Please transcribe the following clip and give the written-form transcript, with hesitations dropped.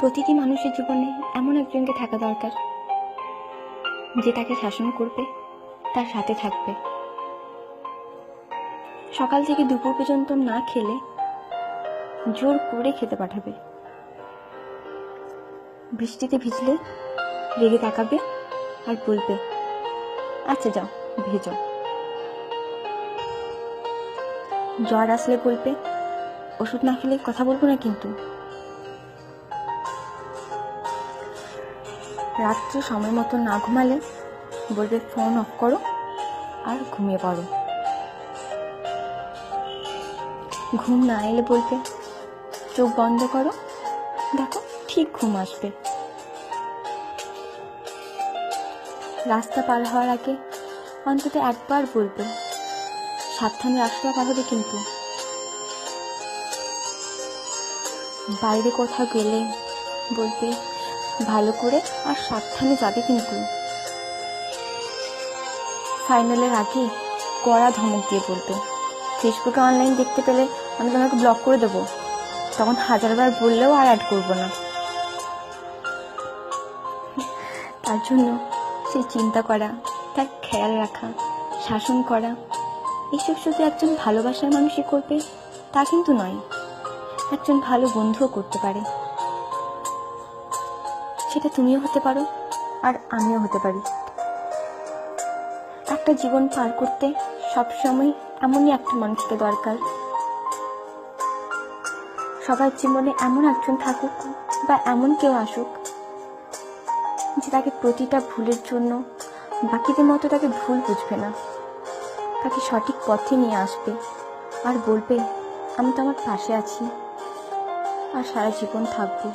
প্রতিটি মানুষের জীবনে এমন একজনকে থাকা দরকার যে তাকে শাসন করবে, তার সাথে থাকবে। সকাল থেকে দুপুর পর্যন্ত না খেলে জোর করে খেতে পাঠাবে। বৃষ্টিতে ভিজলে রেগে তাকাবে আর বলবে, আচ্ছা যাও ভেজো। জ্বর আসলে বলবে, ওষুধ না খেলে কথা বলবো না কিন্তু। রাত্রে সময় মতো না ঘুমালে বলবে, ফোন অফ করো আর ঘুমিয়ে পড়ো। ঘুম না এলে বলবে, চোখ বন্ধ করো, দেখো ঠিক ঘুম আসবে। রাস্তা পার হওয়ার আগে অন্তত একবার বলবে, সাবধানে রাস্তা পার হবে কিন্তু। বাইরে কোথাও গেলে বলবে, ভালো করে আর সাবধানে যাবে কিন্তু। ফাইনালের আগে কড়া ধমক দিয়ে বলবে, ফেসবুকে অনলাইন দেখতে পেলে আমি তোমাকে ব্লক করে দেবো। তখন হাজারবার বললেও আর অ্যাড করবো না। তার জন্য সে চিন্তা করা, তার খেয়াল রাখা, শাসন করা, এসব শুধু একজন ভালোবাসার মানুষই করবে তা কিন্তু নয়, একজন ভালো বন্ধুও করতে পারে। সেটা তুমিও হতে পারো আর আমিও হতে পারি। একটা জীবন পার করতে সবসময় এমনই একটা মানুষকে দরকার। সবার জীবনে এমন একজন থাকুক বা এমন কেউ আসুক যে তাকে প্রতিটা ভুলের জন্য বাকিদের মতো তাকে ভুল বুঝবে না, তাকে সঠিক পথে নিয়ে আসবে আর বলবে, আমি তো আমার পাশে আছি আর সারা জীবন থাকবো।